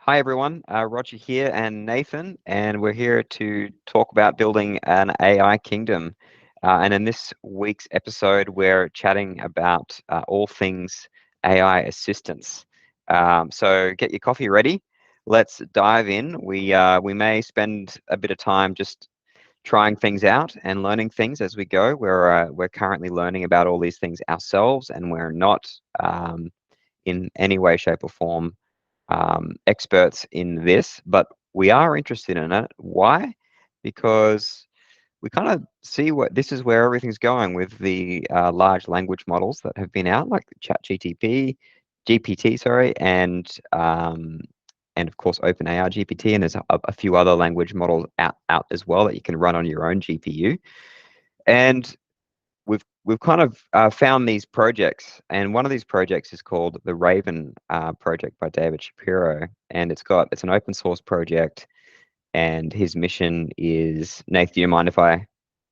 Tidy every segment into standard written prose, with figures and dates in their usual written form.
Hi everyone, Roger here and Nathan, and we're here to talk about building an AI kingdom. And in this week's episode, we're chatting about all things AI assistance. So get your coffee ready. Let's dive in. We may spend a bit of time just trying things out and learning things as we go. We're currently learning about all these things ourselves, and we're not in any way, shape, or form experts in this, but we are interested in it. Why? Because we kind of see what this is where everything's going with the large language models that have been out, like GPT, sorry, and of course OpenAI GPT, and there's a few other language models out as well that you can run on your own GPU. And we've kind of found these projects, and one of these projects is called the Raven project by David Shapiro, and it's an open source project, and his mission is, Nath, do you mind if I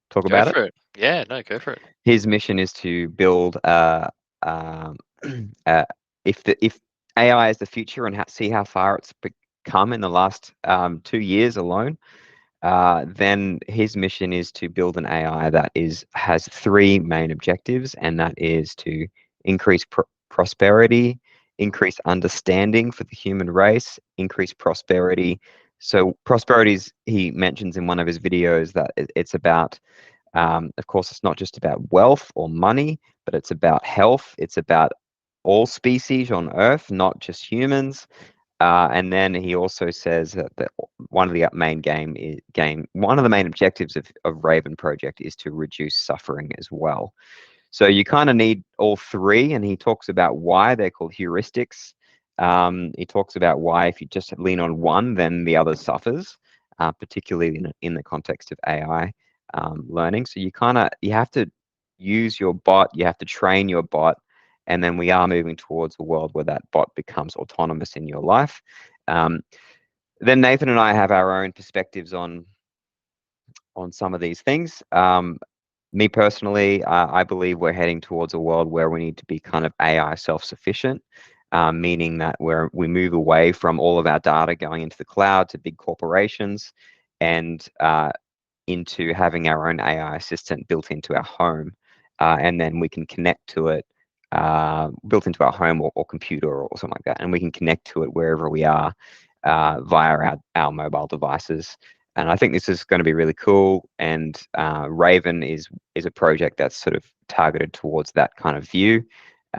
talk Go about it? for it. Yeah, no, go for it. His mission is to build um, uh, if AI is the future and see how far it's become in the last 2 years alone. Then his mission is to build an AI that has three main objectives, and that is to increase prosperity, increase understanding for the human race, increase prosperity. So prosperities, he mentions in one of his videos that it's about, of course, it's not just about wealth or money, but it's about health. It's about all species on Earth, not just humans. And then he also says that one of the one of the main objectives of Raven Project is to reduce suffering as well. So you kind of need all three, and he talks about why they're called heuristics. He talks about why if you just lean on one, then the other suffers, particularly in the context of AI learning. So you have to use your bot, you have to train your bot, and then we are moving towards a world where that bot becomes autonomous in your life. Um, then Nathan and I have our own perspectives on some of these things. Me personally, I believe we're heading towards a world where we need to be kind of AI self-sufficient, meaning that we move away from all of our data going into the cloud to big corporations, and into having our own AI assistant built into our home, and then we can connect to it, built into our home or computer or something like that, and we can connect to it wherever we are via our mobile devices. And I think this is going to be really cool. And Raven is a project that's sort of targeted towards that kind of view.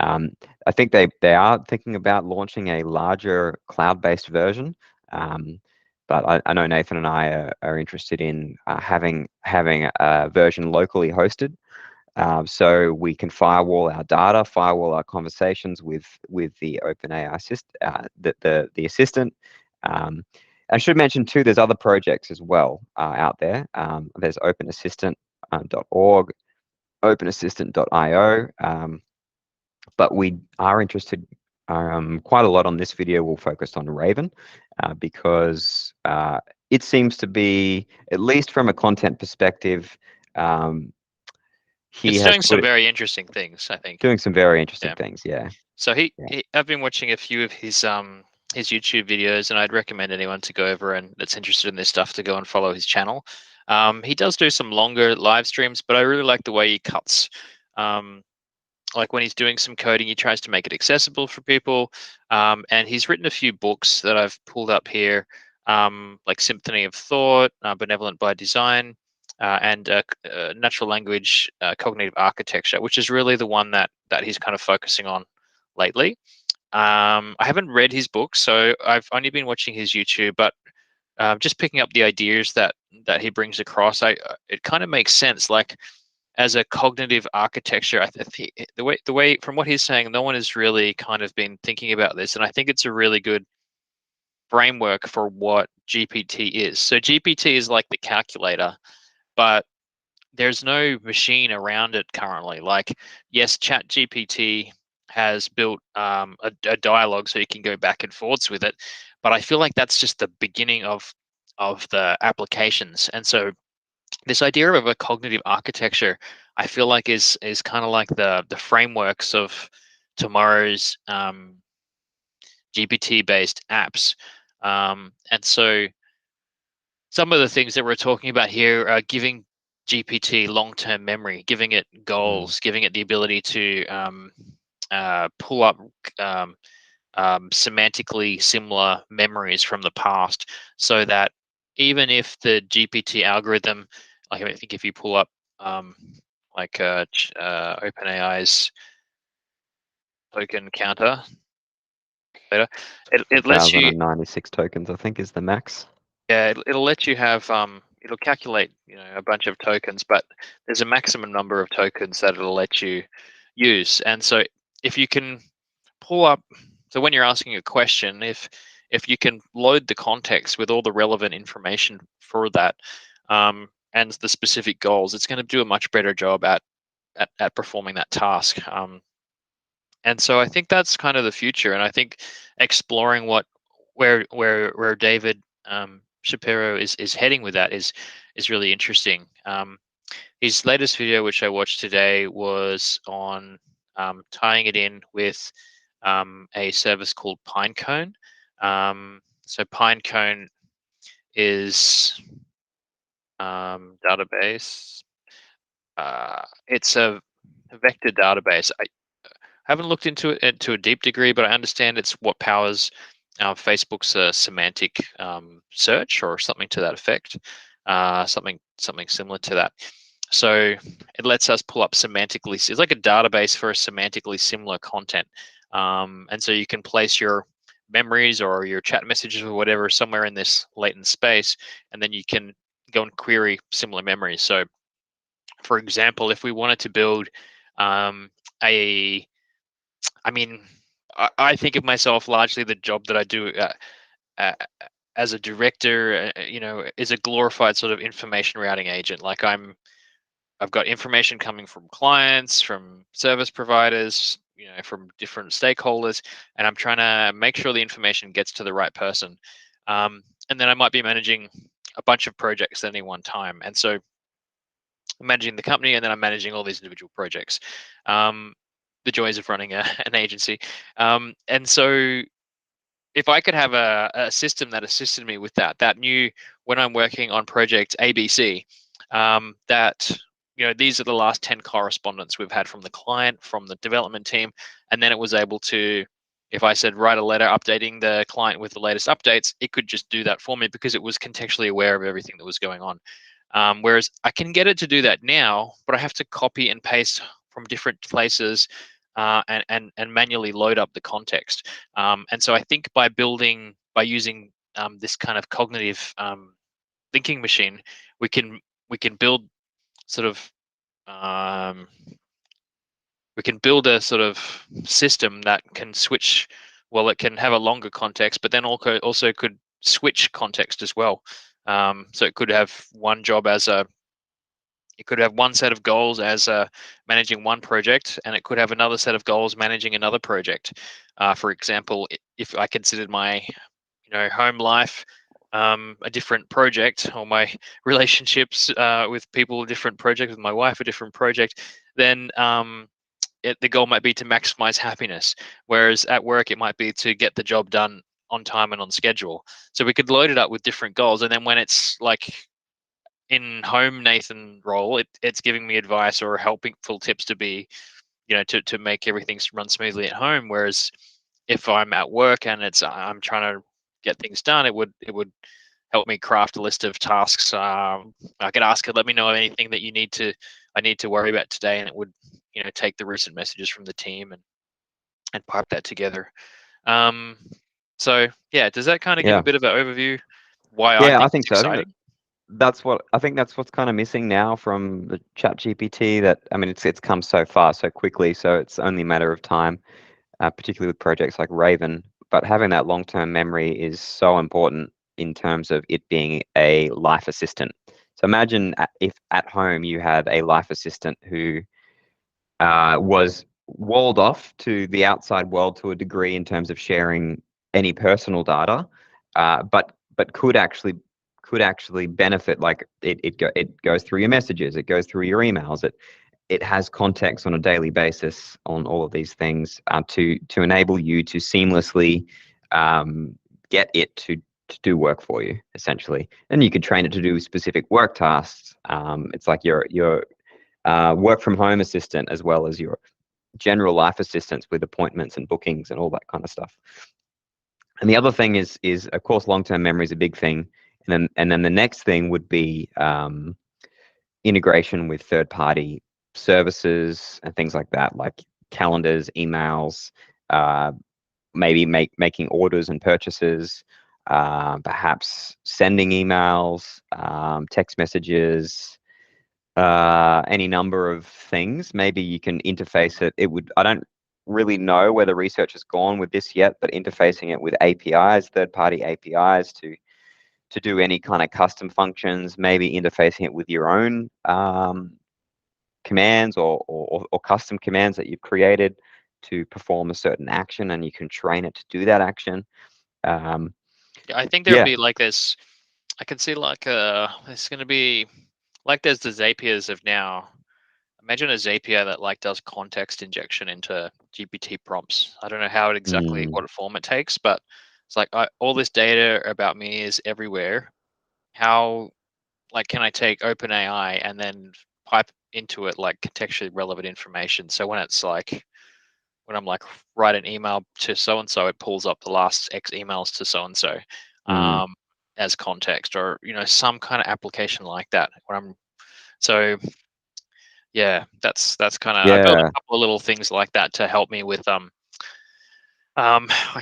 I think they are thinking about launching a larger cloud-based version. But I know Nathan and I are interested in having a version locally hosted, so we can firewall our data, firewall our conversations with the OpenAI the assistant. I should mention too, there's other projects as well out there. There's openassistant.org, openassistant.io, but we are interested quite a lot on this video. We'll focus on Raven because it seems to be, at least from a content perspective, he It's has doing put some it very interesting things, I think. doing some very interesting Yeah. things. Yeah, So yeah. I've been watching a few of his YouTube videos, and I'd recommend anyone to go over and that's interested in this stuff to go and follow his channel. He does do some longer live streams, but I really like the way he cuts. Um, like when he's doing some coding, he tries to make it accessible for people. And he's written a few books that I've pulled up here, like Symphony of Thought, Benevolent by Design, and Natural Language Cognitive Architecture, which is really the one that he's kind of focusing on lately. I haven't read his book, so I've only been watching his YouTube, but just picking up the ideas that he brings across, it kind of makes sense. Like as a cognitive architecture, I think the way from what he's saying, no one has really kind of been thinking about this, and I think it's a really good framework for what GPT is. So GPT is like the calculator, but there's no machine around it currently. Like, yes, ChatGPT has built a dialogue so you can go back and forths with it, but I feel like that's just the beginning of the applications. And so this idea of a cognitive architecture, I feel like is kind of like the frameworks of tomorrow's GPT based apps. And so some of the things that we're talking about here are giving GPT long-term memory, giving it goals, giving it the ability to pull up semantically similar memories from the past, so that even if the GPT algorithm, like I think if you pull up OpenAI's token counter later, it lets you, 1,096 tokens, I think, is the max. yeah, it'll let you have it'll calculate, you know, a bunch of tokens, but there's a maximum number of tokens that it'll let you use. And so if you can pull up, so when you're asking a question, if you can load the context with all the relevant information for that, and the specific goals, it's going to do a much better job at performing that task. And so I think that's kind of the future. And I think exploring where David Shapiro is heading with that is really interesting. His latest video, which I watched today, was on tying it in with a service called Pinecone. So Pinecone is database. It's a vector database. I haven't looked into it to a deep degree, but I understand it's what powers Facebook's semantic search or something to that effect. Something similar to that. So it lets us pull up semantically. It's like a database for a semantically similar content. And so you can place your memories or your chat messages or whatever somewhere in this latent space, and then you can go and query similar memories. So, for example, if we wanted to build I mean, I think of myself largely the job that I do uh, as a director, you know, is a glorified sort of information routing agent. Like I've got information coming from clients, from service providers, you know, from different stakeholders, and I'm trying to make sure the information gets to the right person. And then I might be managing a bunch of projects at any one time. And so I'm managing the company, and then I'm managing all these individual projects. The joys of running an agency. And so if I could have a system that assisted me with that knew when I'm working on project ABC, that, you know, these are the last 10 correspondence we've had from the client, from the development team, and then it was able to, if I said write a letter updating the client with the latest updates, it could just do that for me because it was contextually aware of everything that was going on. Whereas I can get it to do that now, but I have to copy and paste from different places and manually load up the context. And so I think by using this kind of cognitive thinking machine, we can build sort of we can build a sort of system that can switch. Well, it can have a longer context, but then also could switch context as well. So it could have one job as it could have one set of goals as managing one project, and it could have another set of goals managing another project. For example, if I considered my, you know, home life a different project, or my relationships with people a different project, with my wife a different project, then the goal might be to maximize happiness. Whereas at work, it might be to get the job done on time and on schedule. So we could load it up with different goals, and then when it's like in home Nathan role, it's giving me advice or helpful tips to be, you know, to make everything run smoothly at home. Whereas if I'm at work and I'm trying to get things done, it would help me craft a list of tasks. I could ask it, let me know anything that I need to worry about today, and it would, you know, take the recent messages from the team and pipe that together. So yeah, does that kind of give a bit of an overview why I Yeah, I think think it's so. I think exciting? that's what's kind of missing now from the ChatGPT. That, I mean, it's come so far so quickly, so it's only a matter of time, particularly with projects like Raven. But having that long-term memory is so important in terms of it being a life assistant. So imagine if at home you had a life assistant who was walled off to the outside world to a degree in terms of sharing any personal data, but could actually benefit. Like it goes through your messages, it goes through your emails, it has context on a daily basis on all of these things, to enable you to seamlessly get it do work for you, essentially. And you could train it to do specific work tasks. It's like your work from home assistant as well as your general life assistants with appointments and bookings and all that kind of stuff. And the other thing is of course long-term memory is a big thing, and then the next thing would be integration with third-party services and things like that, like calendars, emails, maybe making orders and purchases, perhaps sending emails, text messages, any number of things. Maybe you can interface it. I don't really know where the research has gone with this yet, but interfacing it with APIs, third-party APIs to do any kind of custom functions, maybe interfacing it with your own commands or custom commands that you've created to perform a certain action, and you can train it to do that action. Yeah, I think there'll Yeah. be like this. I can see like it's going to be like there's the Zapiers of now. Imagine a Zapier that like does context injection into GPT prompts. I don't know how it exactly Mm, what form it takes, but it's like all this data about me is everywhere. How like can I take OpenAI and then pipe into it like contextually relevant information? So when it's like when I'm like write an email to so and so, it pulls up the last X emails to so and so mm, as context, or some kind of application like that. When I'm so yeah, that's kind of I built a yeah. couple of little things like that to help me with like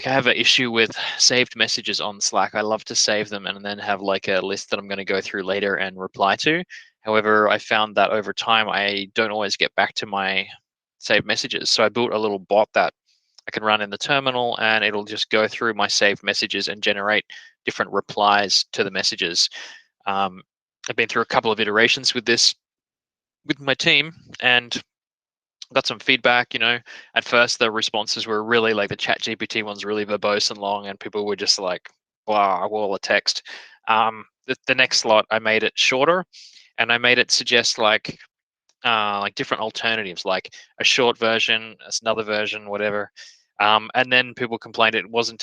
I have an issue with saved messages on Slack. I love to save them and then have like a list that I'm going to go through later and reply to. However, I found that over time I don't always get back to my saved messages. So I built a little bot that I can run in the terminal, and it'll just go through my saved messages and generate different replies to the messages. I've been through a couple of iterations with this with my team, and got some feedback. At first the responses were really like the ChatGPT ones, really verbose and long, and people were just like, "Blah, wall of text." The next slot, I made it shorter, and I made it suggest like different alternatives, like a short version, another version, whatever. And then people complained it wasn't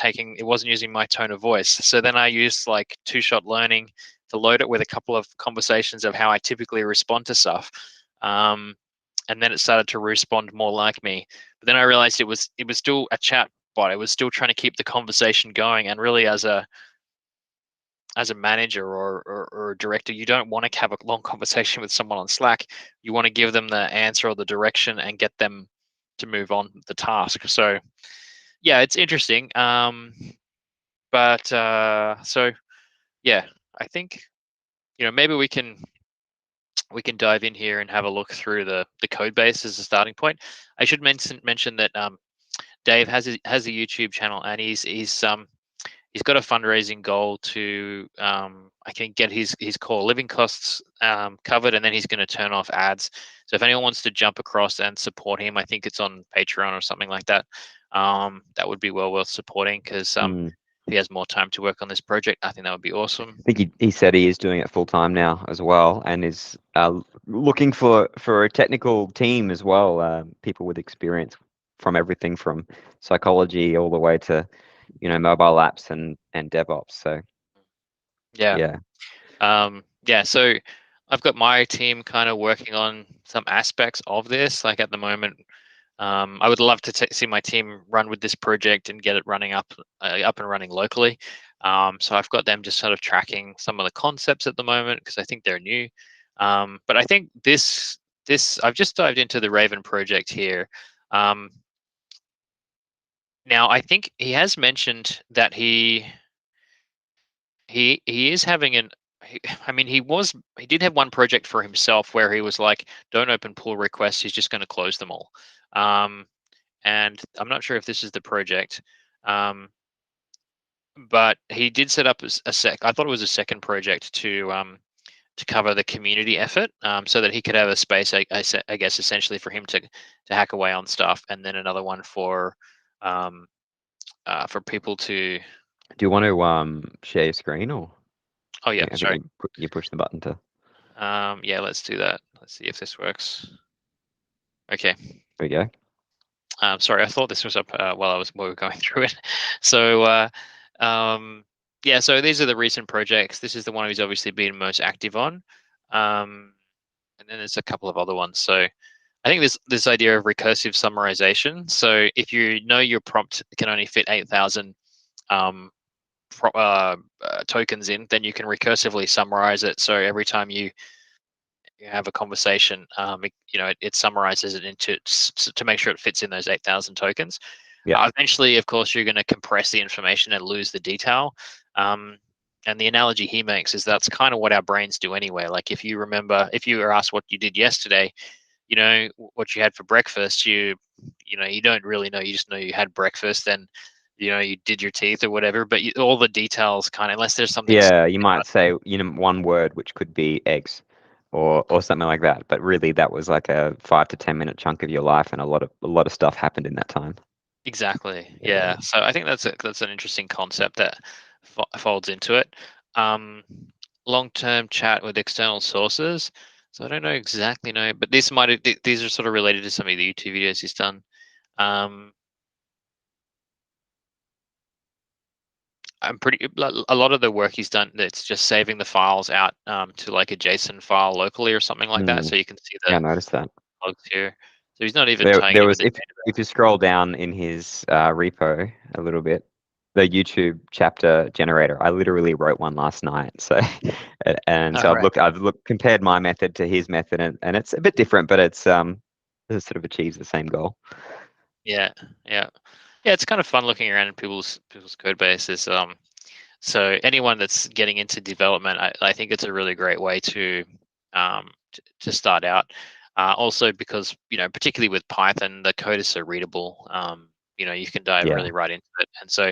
using my tone of voice. So then I used like two-shot learning to load it with a couple of conversations of how I typically respond to stuff. And then it started to respond more like me. But then I realized it was still a chat bot. It was still trying to keep the conversation going. And really, as a manager or a director, you don't want to have a long conversation with someone on Slack. You want to give them the answer or the direction and get them to move on the task. So yeah, it's interesting. But so yeah, I think maybe we can dive in here and have a look through the code base as a starting point. I should mention that Dave has a YouTube channel, and he's got a fundraising goal to I think get his core living costs covered, and then he's going to turn off ads. So if anyone wants to jump across and support him, I think it's on Patreon or something like that. That would be well worth supporting, because Mm. if he has more time to work on this project, I think that would be awesome. I think he said he is doing it full time now as well, and is looking for a technical team as well, people with experience from everything from psychology all the way to mobile apps and DevOps. So Yeah. yeah. Yeah, so I've got my team kind of working on some aspects of this. Like at the moment, I would love to see my team run with this project and get it running up and running locally. So I've got them just sort of tracking some of the concepts at the moment, because I think they're new. But I think this I've just dived into the Raven project here. Um, Now I think he has mentioned that he is having I mean, he did have one project for himself where he was like, don't open pull requests, he's just going to close them all. um and I'm not sure if this is the project, um but he did set up I thought it was a second project to cover the community effort, so that he could have a space, I guess essentially for him to hack away on stuff, and then another one for people to. Do you want to share your screen, or Oh yeah, I think sorry. you push the button to? Yeah, let's do that. Let's see if this works. Okay. There we go. Sorry, I thought this was up while we were going through it. So, um, yeah, so these are the recent projects. This is the one he's obviously been most active on. And then there's a couple of other ones. So I think this idea of recursive summarization. So if you know your prompt can only fit 8,000 um, tokens in, then you can recursively summarize it. So every time you have a conversation, it summarizes it into to make sure it fits in those 8,000 tokens. Yeah. Eventually, of course, you're going to compress the information and lose the detail. And the analogy he makes is that's kind of what our brains do anyway. Like if you remember, if you were asked what you did yesterday, what you had for breakfast, you don't really know. You just know you had breakfast and you did your teeth or whatever. But all the details kind of, unless there's something. Yeah, you might say, one word, which could be eggs or something like that. But really that was like a 5 to 10 minute chunk of your life, and a lot of stuff happened in that time. Exactly. Yeah. Yeah. So I think that's an interesting concept that folds into it. Um, Long-term chat with external sources. So I don't know exactly know, but these are sort of related to some of the YouTube videos he's done. Um, I'm pretty a lot of the work he's done. That's just saving the files out to like a JSON file locally or something like that, Mm. so you can see Yeah, I the noticed that. logs here. So he's not even There tying it in was, with the if you scroll down in his repo a little bit, the YouTube chapter generator, I literally wrote one last night. So, and so All right. I've looked compared my method to his method, and it's a bit different, but it sort of achieves the same goal. Yeah. Yeah. Yeah. It's kind of fun looking around in people's code bases. So anyone that's getting into development, I think it's a really great way to start out. Also because particularly with Python, the code is so readable. You can dive Yeah. really right into it. And so,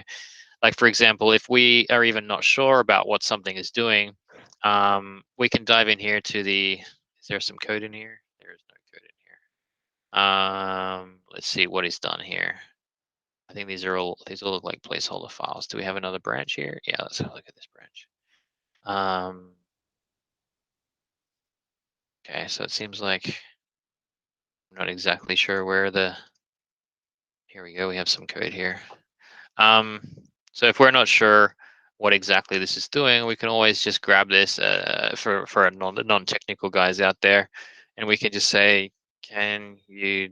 like for example, if we are even not sure about what something is doing, we can dive in here to the. Is there some code in here? There is no code in here. Let's see what he's done here. I think these all look like placeholder files. Do we have another branch here? Yeah, let's have a look at this branch. Um, okay, so it seems like I'm not exactly sure where here we go, we have some code here. Um, so if we're not sure what exactly this is doing, we can always just grab this for non-technical guys out there, and we can just say, can you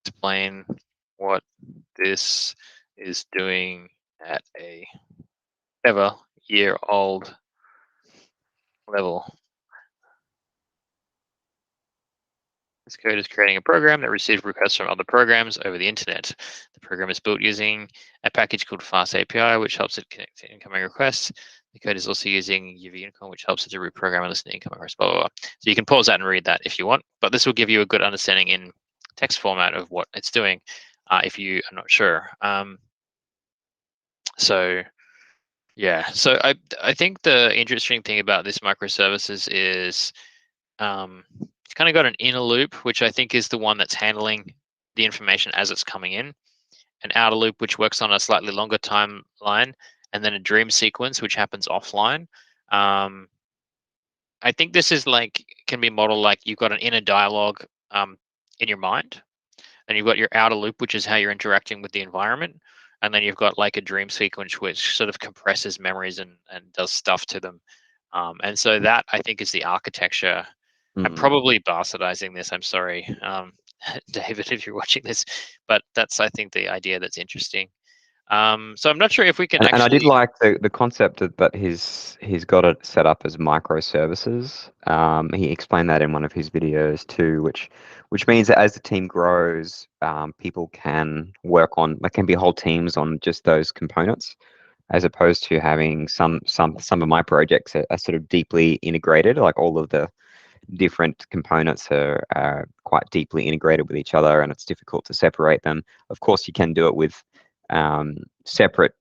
explain what this is doing at a ever year old level? This code is creating a program that receives requests from other programs over the internet. The program is built using a package called Fast API, which helps it connect to incoming requests. The code is also using UV Unicorn, which helps it to reprogram and listen to incoming requests, blah, blah, blah. So you can pause that and read that if you want, but this will give you a good understanding in text format of what it's doing if you are not sure. So yeah, so I think the interesting thing about this microservices is it's kind of got an inner loop, which I think is the one that's handling the information as it's coming in, an outer loop, which works on a slightly longer timeline, and then a dream sequence, which happens offline. Um, I think this is like can be modeled like you've got an inner dialogue in your mind, and you've got your outer loop, which is how you're interacting with the environment, and then you've got like a dream sequence, which sort of compresses memories and does stuff to them. And so that I think is the architecture. I'm Mm. probably bastardizing this. I'm sorry, David, if you're watching this, but that's I think the idea that's interesting. So I'm not sure if we can And I did actually. like the concept that he's got it set up as microservices. He explained that in one of his videos too, which means that as the team grows, people can work on, there can be whole teams on just those components, as opposed to having some of my projects are sort of deeply integrated, like all of the different components are quite deeply integrated with each other, and it's difficult to separate them. Of course, you can do it with separate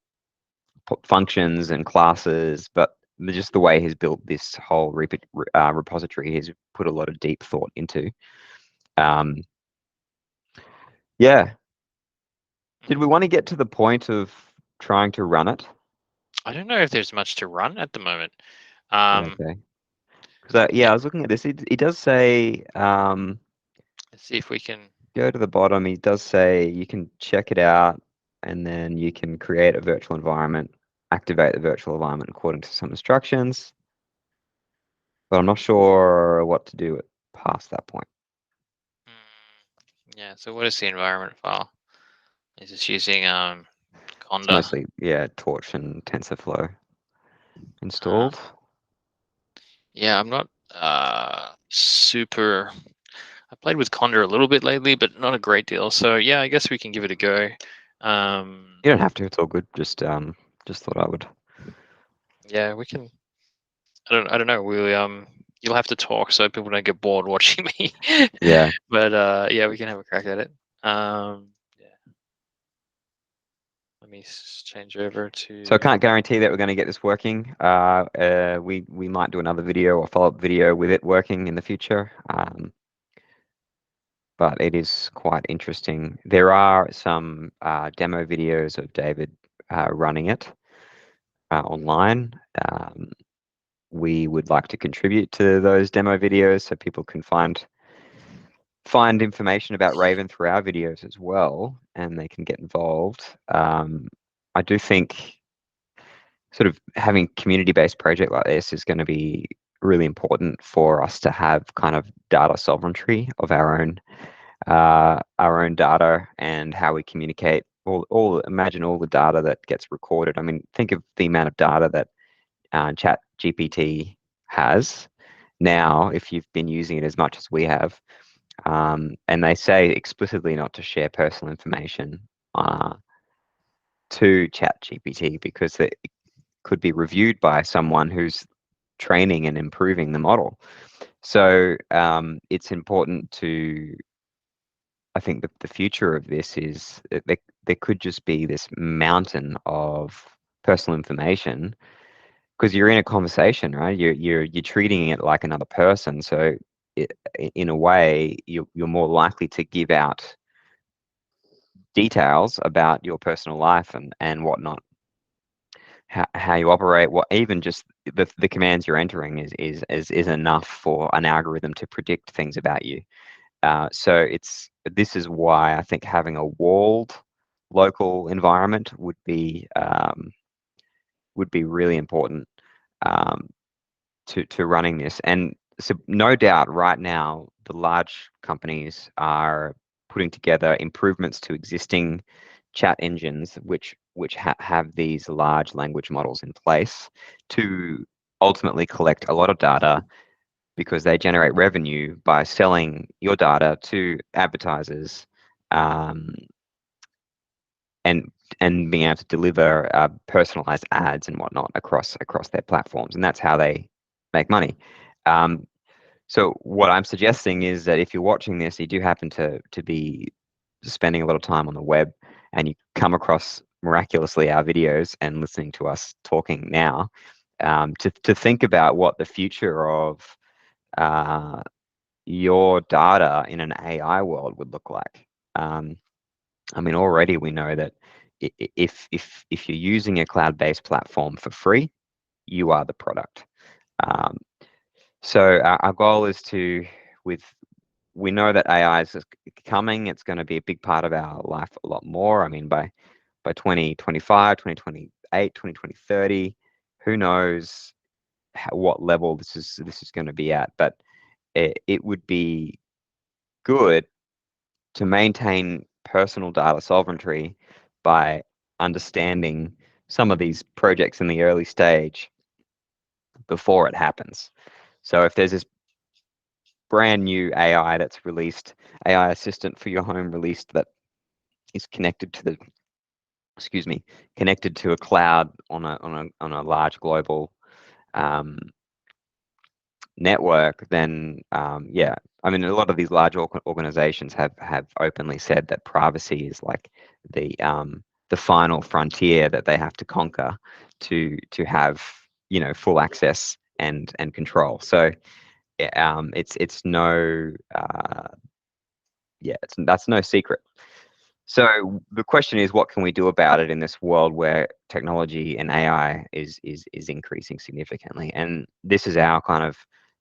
functions and classes, but just the way he's built this whole repository, he's put a lot of deep thought into. Um, yeah. Did we want to get to the point of trying to run it? I don't know if there's much to run at the moment. Yeah, Um, okay. Because yeah, I was looking at this. He does say, let's see if we can. go to the bottom. He does say you can check it out, and then you can create a virtual environment. activate the virtual environment according to some instructions, but I'm not sure what to do past that point. Yeah, so what is the environment file? Is this using It's Conda? mostly, yeah, Torch and TensorFlow installed. Yeah, I'm not super. I played with Conda a little bit lately, but not a great deal. So yeah, I guess we can give it a go. You don't have to, it's all good. Just thought I would. Yeah, we can. I don't know. We you'll have to talk so people don't get bored watching me. Yeah. But yeah, we can have a crack at it. Yeah. Let me change over to. So I can't guarantee that we're going to get this working. We might do another video or follow-up video with it working in the future. But it is quite interesting. There are some demo videos of David running it online. We would like to contribute to those demo videos so people can find information about Raven through our videos as well, and they can get involved. I do think sort of having community-based project like this is going to be really important for us to have kind of data sovereignty of our own data and how we communicate. Imagine all the data that gets recorded. I mean, think of the amount of data that ChatGPT has now, if you've been using it as much as we have. And they say explicitly not to share personal information to ChatGPT because it could be reviewed by someone who's training and improving the model. So it's important to, I think the future of this is that there could just be this mountain of personal information because you're in a conversation, right? You're treating it like another person. So in a way, you're more likely to give out details about your personal life and whatnot, how you operate, what even just the commands you're entering is enough for an algorithm to predict things about you. So this is why I think having a walled local environment would be really important to running this. And so no doubt right now the large companies are putting together improvements to existing chat engines which have these large language models in place to ultimately collect a lot of data because they generate revenue by selling your data to advertisers, and being able to deliver personalized ads and whatnot across their platforms, and that's how they make money. So what I'm suggesting is that if you're watching this, you do happen to be spending a lot of time on the web, and you come across miraculously our videos and listening to us talking now, to think about what the future of your data in an AI world would look like. I mean, already we know that if you're using a cloud-based platform for free, you are the product. So our goal is we know that AI is coming. It's going to be a big part of our life a lot more. I mean, by 2025, 2028, 2030, who knows what level this is going to be at. But it would be good to maintain personal data sovereignty by understanding some of these projects in the early stage before it happens. So if there's this brand new AI that's released, AI assistant for your home released that is connected to connected to a cloud on a large global network, then yeah, I mean, a lot of these large organizations have openly said that privacy is like the final frontier that they have to conquer to have full access and control. So it's no that's no secret. So the question is, what can we do about it in this world where technology and AI is increasing significantly? And this is our kind of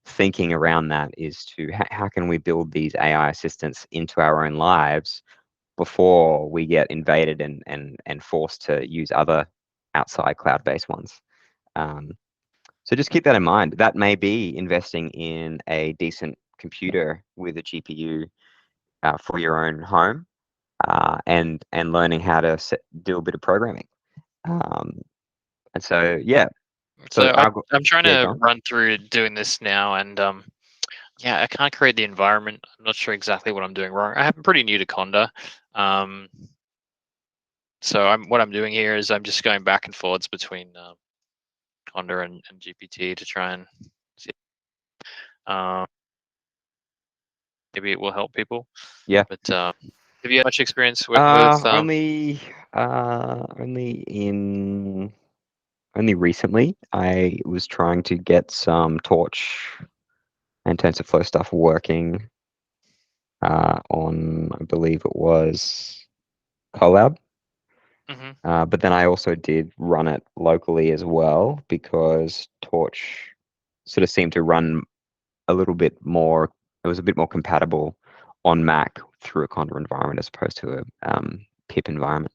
thinking around that, is to how can we build these AI assistants into our own lives before we get invaded and forced to use other outside cloud-based ones. So just keep that in mind. That may be investing in a decent computer with a GPU for your own home, and learning how to do a bit of programming. And so yeah, So I'm trying yeah, to go on. run through doing this now, and yeah, I can't create the environment. I'm not sure exactly what I'm doing wrong. I'm pretty new to Conda. Um, so what I'm doing here is I'm just going back and forwards between Conda and GPT to try and see. Maybe it will help people. Yeah. But have you had much experience working with? Only recently I was trying to get some Torch and TensorFlow stuff working on, I believe it was Colab. But then I also did run it locally as well, because Torch sort of seemed to run a little bit more. It was a bit more compatible on Mac through a Conda environment as opposed to a pip environment.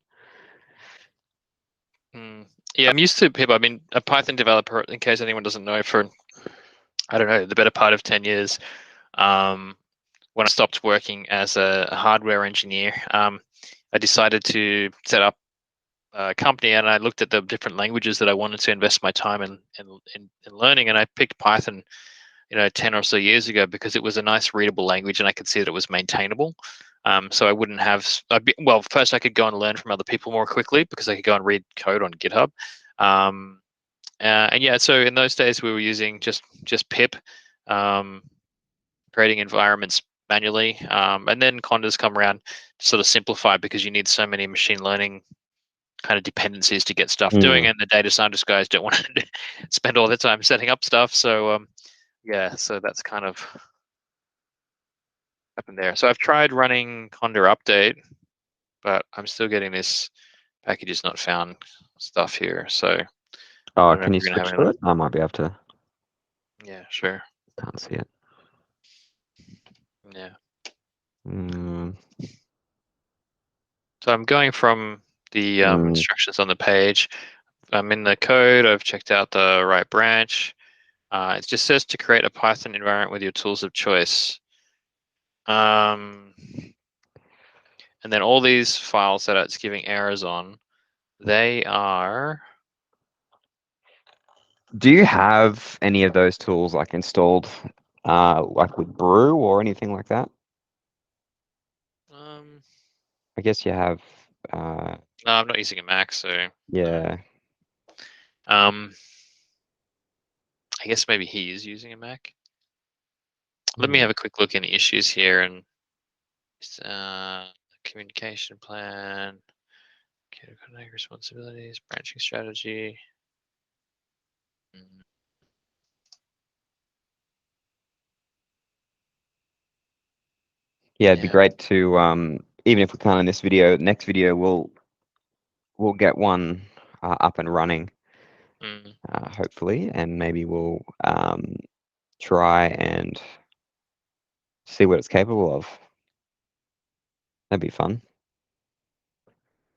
Yeah, I'm used to pip. I've been a Python developer, in case anyone doesn't know, for I don't know, the better part of 10 years. When I stopped working as a hardware engineer, I decided to set up a company, and I looked at the different languages that I wanted to invest my time in learning, and I picked Python, 10 or so years ago, because it was a nice readable language, and I could see that it was maintainable. So I wouldn't have. Well, first I could go and learn from other people more quickly, because I could go and read code on GitHub. And yeah, so in those days we were using just pip, creating environments manually, and then Condas come around to sort of simplify, because you need so many machine learning kind of dependencies to get stuff doing, and the data scientist guys don't want to spend all their time setting up stuff. So yeah, so that's kind of happened there. So I've tried running Conda update, but I'm still getting this package is not found stuff here. So I don't know Can if you you're gonna switch have to any. it? I might be able to. Yeah, sure. Can't see it. Yeah. Mm. So I'm going from the instructions on the page. I'm in the code. I've checked out the right branch. It just says to create a Python environment with your tools of choice. And then all these files that it's giving errors on, they are. Do you have any of those tools like installed, like with Brew or anything like that? I guess you have. No, I'm not using a Mac, so Yeah. I guess maybe he is using a Mac. Let me have a quick look in the issues here, and communication plan, connect responsibilities, branching strategy. Yeah, it'd be great to even if we can't in this video, next video we'll get one up and running, hopefully, and maybe we'll try and see what it's capable of. That'd be fun.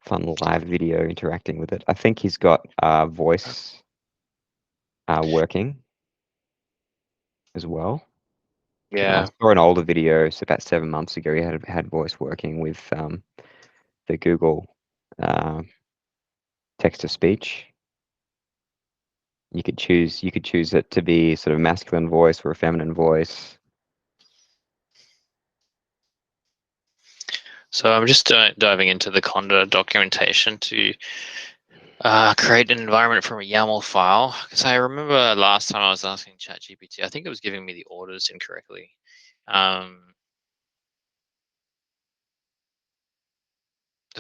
Fun live video interacting with it. I think he's got voice working as well. Yeah. I saw an older video, so about 7 months ago, he had voice working with the Google text to speech. You could choose it to be sort of masculine voice or a feminine voice. So I'm just diving into the Conda documentation to create an environment from a YAML file, because I remember last time I was asking ChatGPT, I think it was giving me the orders incorrectly. The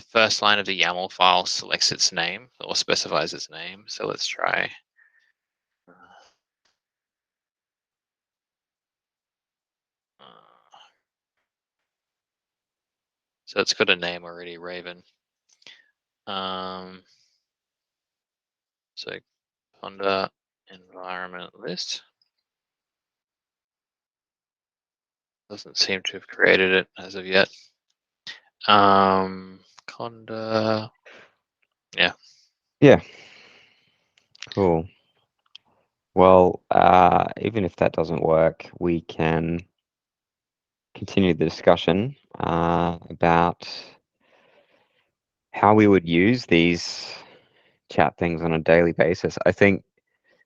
first line of the YAML file selects its name or specifies its name. So let's try. So it's got a name already, Raven. So Conda environment list. Doesn't seem to have created it as of yet. Conda. Yeah. Yeah. Cool. Well, even if that doesn't work, we can continue the discussion about how we would use these chat things on a daily basis. I think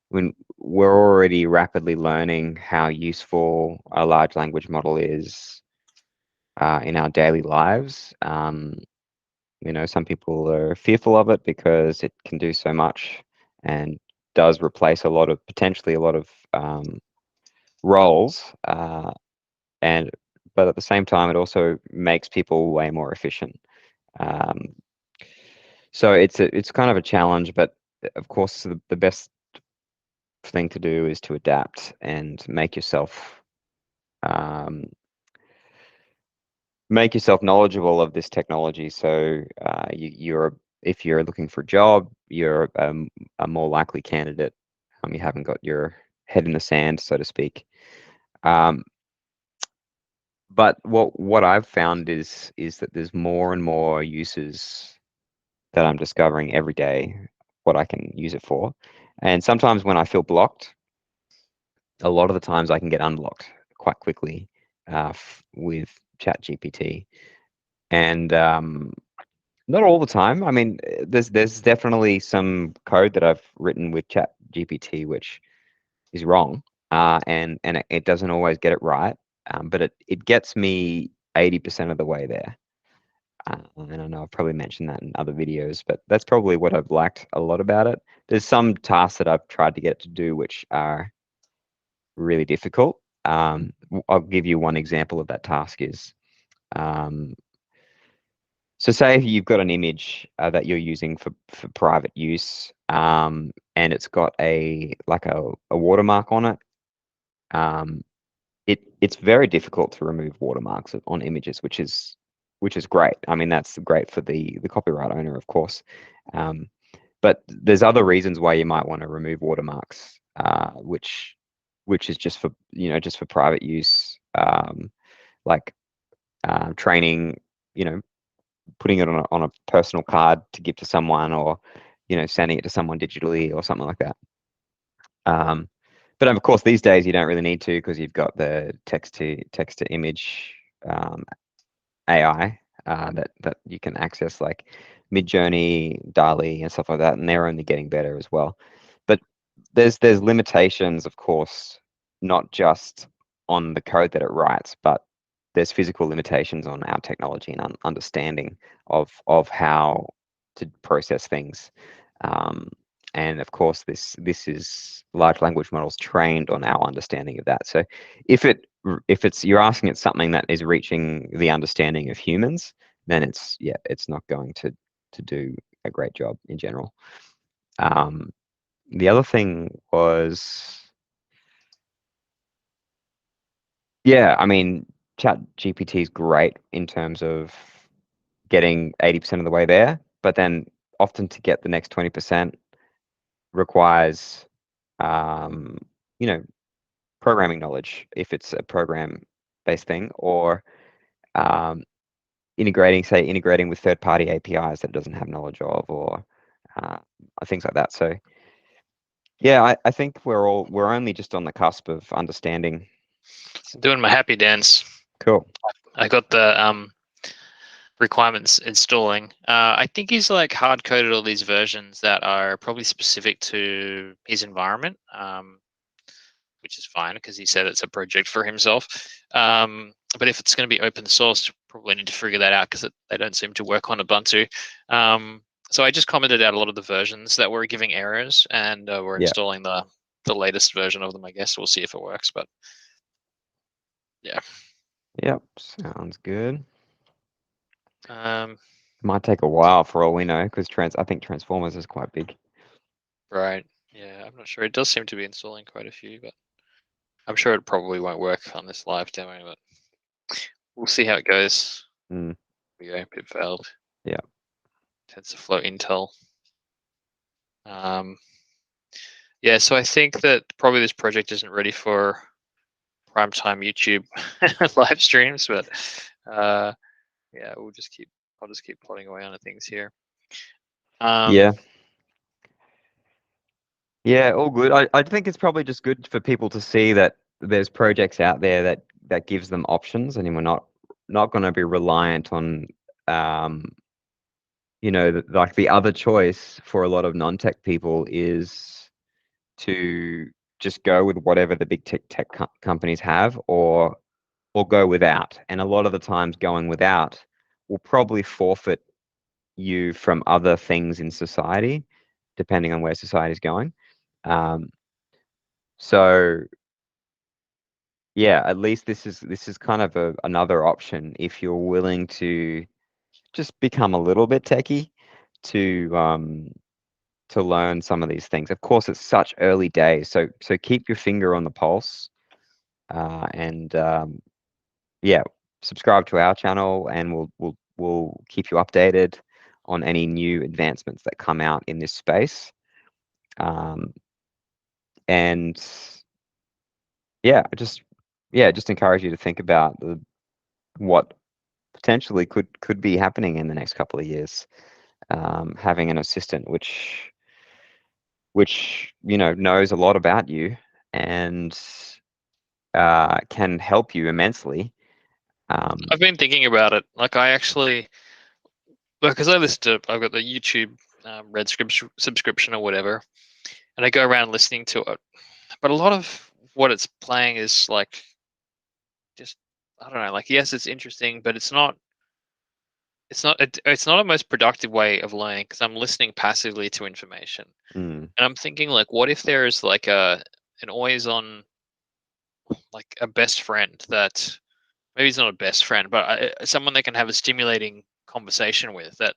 when we're already rapidly learning how useful a large language model is in our daily lives. Some people are fearful of it because it can do so much and does replace potentially a lot of roles. But at the same time, it also makes people way more efficient. Um, so it's kind of a challenge, but of course, the best thing to do is to adapt and um, make yourself knowledgeable of this technology. So if you're looking for a job, you're a more likely candidate. You haven't got your head in the sand, so to speak. But what I've found is that there's more and more uses that I'm discovering every day what I can use it for. And sometimes when I feel blocked, a lot of the times I can get unblocked quite quickly with ChatGPT. And not all the time. I mean, there's definitely some code that I've written with ChatGPT which is wrong, and it doesn't always get it right, but it gets me 80% of the way there. And I know I've probably mentioned that in other videos, but that's probably what I've liked a lot about it. There's some tasks that I've tried to get it to do which are really difficult. I'll give you one example of that task is, um, so say if you've got an image that you're using for private use, and it's got a watermark on it. Um, it's very difficult to remove watermarks on images, which is great. I mean, that's great for the copyright owner, of course. But there's other reasons why you might want to remove watermarks, which is just for private use, like training, putting it on a personal card to give to someone, or sending it to someone digitally or something like that. But of course, these days you don't really need to, because you've got the text to image AI that you can access, like Midjourney, DALL-E, and stuff like that, and they're only getting better as well. But there's limitations, of course, not just on the code that it writes, but there's physical limitations on our technology and understanding of how to process things. And of course, this is large language models trained on our understanding of that. So if you're asking it something that is reaching the understanding of humans, then it's not going to do a great job in general. The other thing was, I mean, Chat GPT is great in terms of getting 80% of the way there, but then often to get the next 20% requires, um, you know, programming knowledge if it's a program-based thing, or um, integrating with third-party APIs that it doesn't have knowledge of, or things like that. So yeah, I think we're only just on the cusp of understanding. Doing my happy dance. Cool. I got the requirements installing. I think he's like hard coded all these versions that are probably specific to his environment, which is fine because he said it's a project for himself. But if it's going to be open source, probably need to figure that out, because they don't seem to work on Ubuntu. So I just commented out a lot of the versions that were giving errors, and we're installing the latest version of them. I guess we'll see if it works, but yeah. Yep, sounds good. Um, Might take a while for all we know, because I think Transformers is quite big. right. Yeah, I'm not sure. It does seem to be installing quite a few, but I'm sure it probably won't work on this live demo, but we'll see how it goes. Mm. We go, it failed. Yeah. TensorFlow Intel. Yeah, so I think that probably this project isn't ready for primetime YouTube live streams, but yeah, I'll just keep plodding away on the things here. Yeah. Yeah, all good. I think it's probably just good for people to see that there's projects out there that gives them options, and we're not going to be reliant on, um, like the other choice for a lot of non-tech people is to just go with whatever the big tech companies have, or go without. And a lot of the times, going without will probably forfeit you from other things in society, depending on where society is going. Um, so yeah, at least this is kind of another option if you're willing to just become a little bit techie to learn some of these things. Of course, it's such early days, so keep your finger on the pulse, and yeah, subscribe to our channel, and we'll keep you updated on any new advancements that come out in this space. Um, and yeah, just encourage you to think about what potentially could be happening in the next couple of years. Having an assistant which knows a lot about you and can help you immensely. I've been thinking about it. Like I actually, because I've got the YouTube Red subscription or whatever, and I go around listening to it. But a lot of what it's playing is like just I don't know. Like yes, it's interesting, but it's not. It's not a most productive way of learning because I'm listening passively to information, mm, and I'm thinking like, what if there is like an always on like a best friend that maybe it's not a best friend, but someone they can have a stimulating conversation with that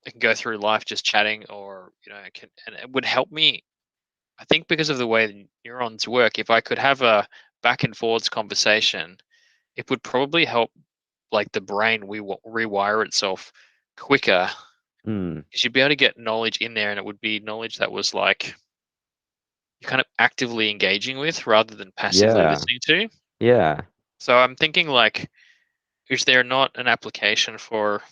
I can go through life just chatting, or can and it would help me. I think because of the way the neurons work, if I could have a back and forwards conversation, it would probably help like the brain rewire itself quicker mm, because you'd be able to get knowledge in there, and it would be knowledge that was like you're kind of actively engaging with rather than passively yeah, listening to. yeah, So I'm thinking like, is there not an application for?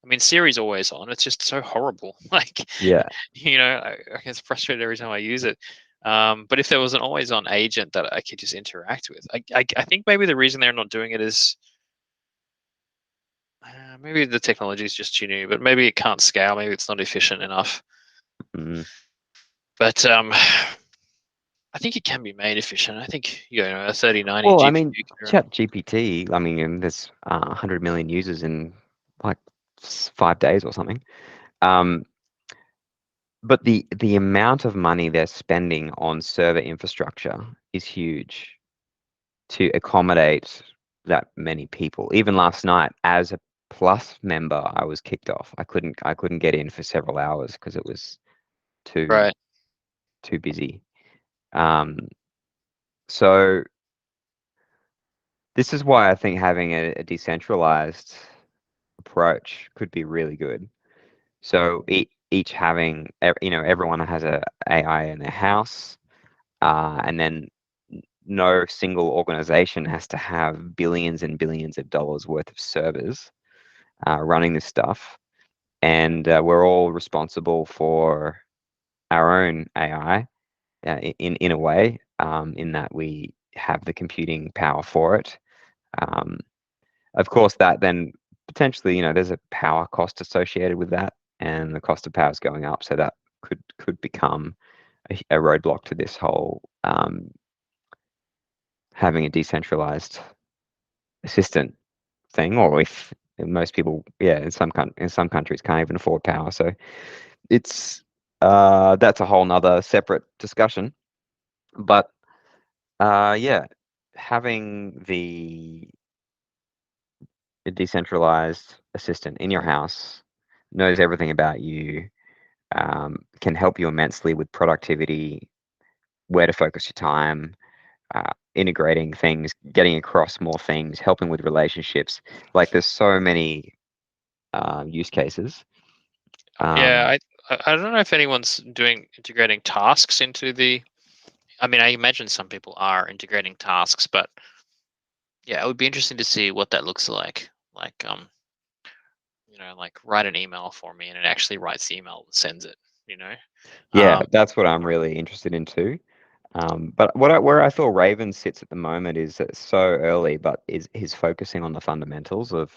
I mean, Siri's always on. It's just so horrible. Like, yeah. I get frustrated every time I use it. But if there was an always on agent that I could just interact with, I think maybe the reason they're not doing it is maybe the technology is just too new, but maybe it can't scale. Maybe it's not efficient enough. Mm. But I think it can be made efficient. I think a 3090 Well, I mean, GPU can run. ChatGPT, I mean, there's 100 million users in like 5 days or something. Um, but the amount of money they're spending on server infrastructure is huge to accommodate that many people. Even last night, as a Plus member, I was kicked off. I couldn't get in for several hours because it was too Right. too busy. Um, so this is why I think having a decentralized approach could be really good. So each having, everyone has a AI in their house, and then no single organization has to have billions and billions of dollars worth of servers running this stuff, and we're all responsible for our own AI in a way, in that we have the computing power for it. Um, Of course, that then potentially, there's a power cost associated with that, and the cost of power is going up, so that could become a roadblock to this whole, having a decentralized assistant thing. Or if most people, yeah, in some countries can't even afford power, so it's that's a whole nother separate discussion. But yeah, having the decentralized assistant in your house, knows everything about you, can help you immensely with productivity, where to focus your time, integrating things, getting across more things, helping with relationships. Like there's so many use cases. Yeah, Um, I don't know if anyone's doing integrating tasks into the. I mean, I imagine some people are integrating tasks, but yeah, it would be interesting to see what that looks like. Like, like write an email for me, and it actually writes the email and sends it. you know. Yeah, that's what I'm really interested in too. But where I thought Raven sits at the moment is that it's so early, but is focusing on the fundamentals of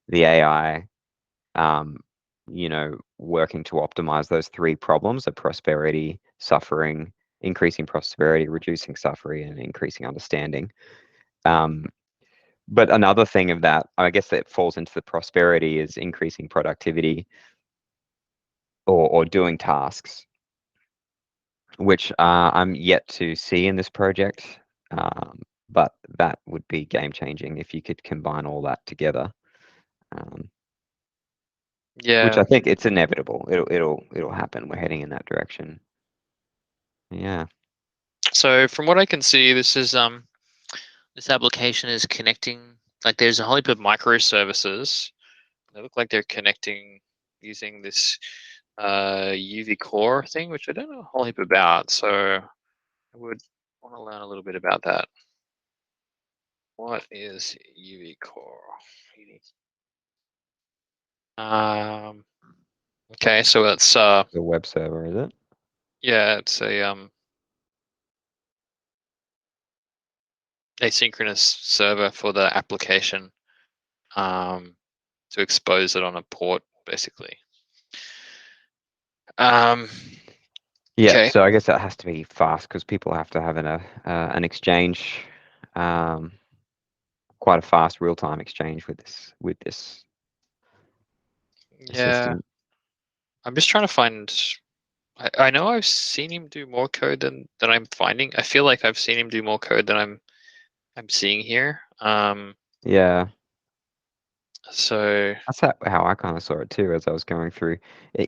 the AI, working to optimize those three problems of prosperity, suffering, increasing prosperity, reducing suffering, and increasing understanding. But another thing of that, I guess that falls into the prosperity, is increasing productivity or doing tasks, which I'm yet to see in this project. But that would be game changing if you could combine all that together. Which Yeah. I think it's inevitable. It'll happen. We're heading in that direction. Yeah. So from what I can see, this application is connecting. Like, there's a whole heap of microservices. They look like they're connecting using this UV core thing, which I don't know a whole heap about. So I would want to learn a little bit about that. What is UV core? Um, okay, so it's The web server, is it? yeah, it's a asynchronous server for the application to expose it on a port, basically. Um, Yeah. okay. So I guess that has to be fast because people have to have an exchange, quite a fast real time exchange with this Yeah, assistant. I'm just trying to find. I know I've seen him do more code than I'm finding. I feel like I've seen him do more code than I'm seeing here. Yeah. So That's how I kind of saw it too as I was going through.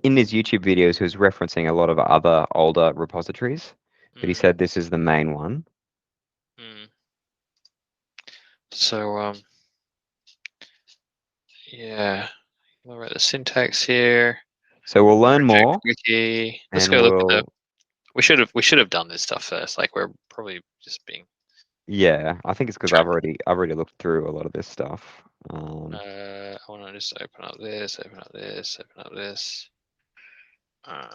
In his YouTube videos, he was referencing a lot of other older repositories, but he mm, said this is the main one. mm. So yeah, I'll write the syntax here. So we'll learn Project more wiki. Let's and go look at the. we'll, We should have done this stuff first. Like, we're probably just being. yeah, I think it's because Trying. I've already looked through a lot of this stuff. I want to just open up this, open up this, open up this. Uh,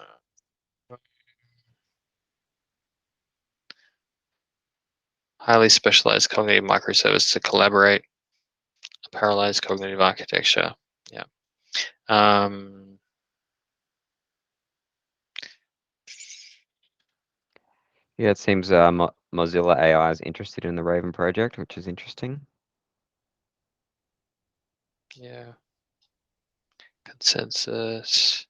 highly specialized cognitive microservice to collaborate. Parallelized cognitive architecture. Yeah. Um, Yeah, it seems Mozilla AI is interested in the Raven project, which is interesting. yeah. Consensus.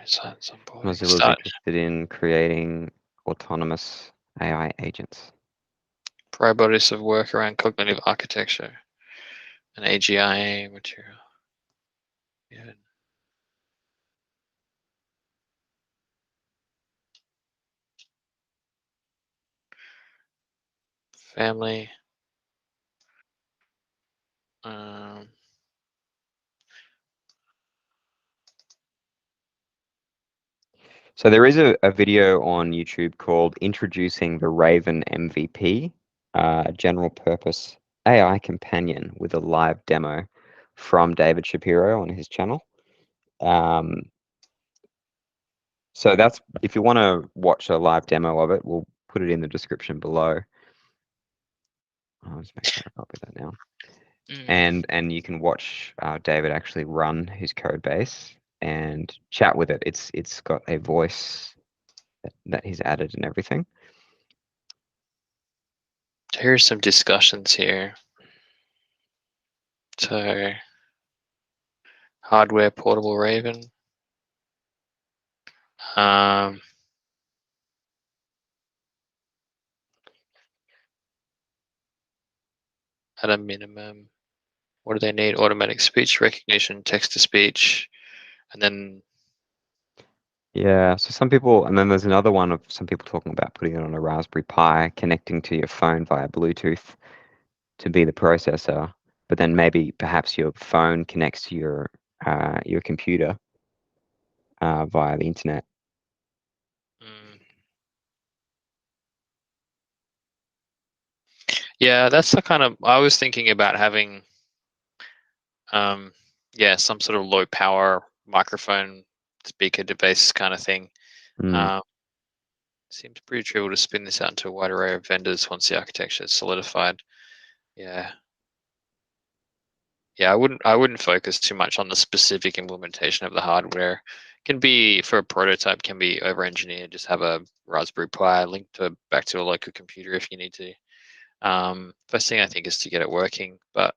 Science onboarding. Mozilla's Start. interested in creating autonomous AI agents. Prior bodies of work around cognitive architecture and AGI material. Yeah. Family. Um, So there is a video on YouTube called Introducing the Raven MVP, general purpose AI companion, with a live demo from David Shapiro on his channel. So that's, if you want to watch a live demo of it, we'll put it in the description below. I'll just make sure I copy that now. And you can watch David actually run his code base and chat with it. It's got a voice that he's added and everything. here's some discussions here. So, hardware portable Raven. At a minimum, what do they need? Automatic speech recognition, text to speech, and then Yeah, so some people, and then there's another one of some people talking about putting it on a Raspberry Pi, connecting to your phone via Bluetooth to be the processor, but then maybe perhaps your phone connects to your computer via the internet. yeah, that's the kind of, I was thinking about having yeah, some sort of low power microphone speaker device kind of thing. Mm. Seems pretty trivial to spin this out into a wide array of vendors once the architecture is solidified. Yeah. Yeah, I wouldn't focus too much on the specific implementation of the hardware. Can be for a prototype, can be over engineered. Just have a Raspberry Pi linked back to a local computer if you need to. First thing I think is to get it working. But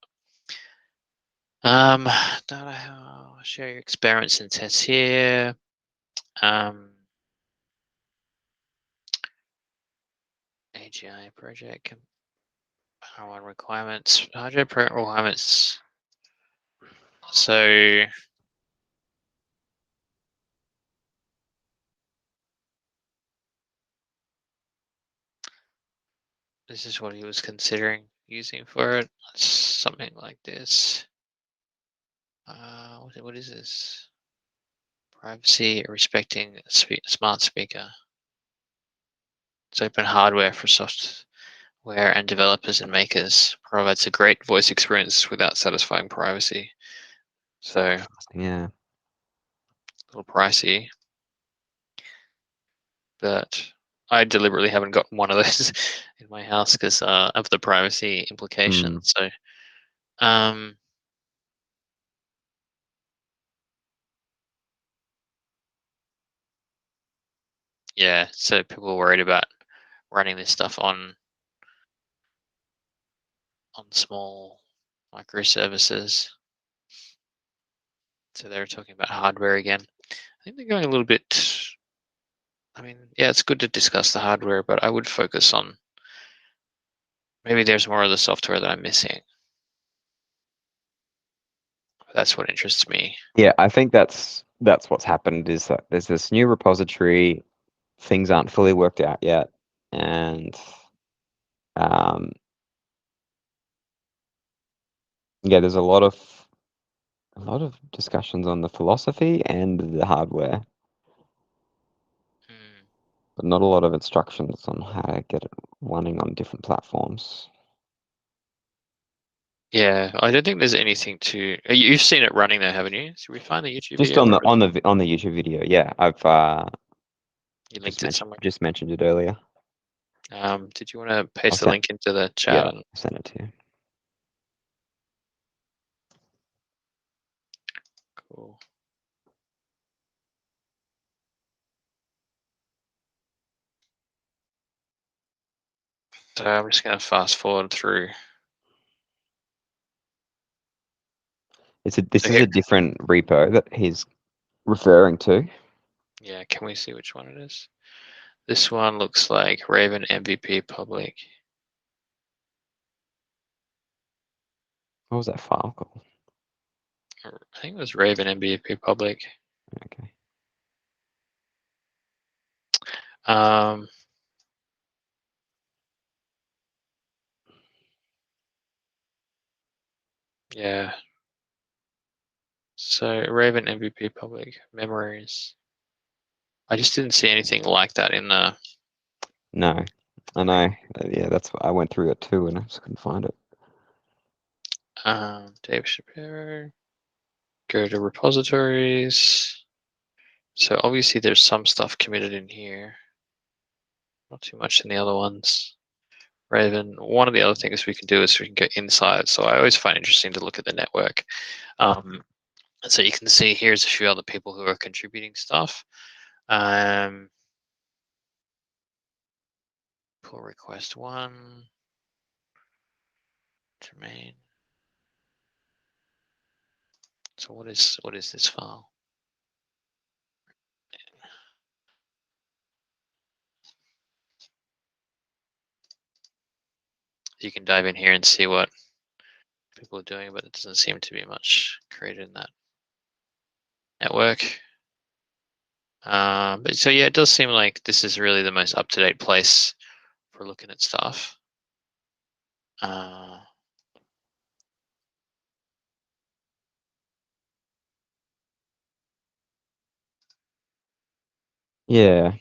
data, share your experiments and tests here. AGI project. Hardware requirements. Hardware requirements. So this is what he was considering using for it. Something like this. What is this? Privacy, respecting smart speaker. It's open hardware for software and developers and makers. Provides a great voice experience without satisfying privacy. So Yeah. a little pricey, but I deliberately haven't gotten one of those in my house because of the privacy implications. So, yeah, so people are worried about running this stuff on small microservices. So they're talking about hardware again. I think they're going a little bit. I mean, yeah, it's good to discuss the hardware, but I would focus on maybe there's more of the software that I'm missing. That's what interests me. Yeah, I think that's what's happened is that there's this new repository, things aren't fully worked out yet, and yeah, there's a lot of discussions on the philosophy and the hardware, but not a lot of instructions on how to get it running on different platforms. Yeah, I don't think there's anything to. You've seen it running though, haven't you? Should we find the YouTube Just video? on the YouTube video, yeah, I've You linked it somewhere. just mentioned it earlier. Did you want to paste the send- link into the chat? Yeah, I'll send it to you. Cool. So I'm just going to fast forward through. This is a different repo that he's referring to. Yeah, can we see which one it is? This one looks like Raven MVP public. What was that file called? I think it was Raven MVP public. Okay. Yeah. So Raven MVP public memories. I just didn't see anything like that in the. No, I know. Yeah, that's what I went through it too, and I just couldn't find it. Dave Shapiro. Go to repositories. So obviously there's some stuff committed in here. Not too much in the other ones. Raven. One of the other things we can do is we can go inside. So I always find it interesting to look at the network. So you can see here's a few other people who are contributing stuff. Pull request 1. Domain. So what is this file? You can dive in here and see what people are doing, but it doesn't seem to be much created in that network. But so yeah, it does seem like this is really the most up-to-date place for looking at stuff. Yeah.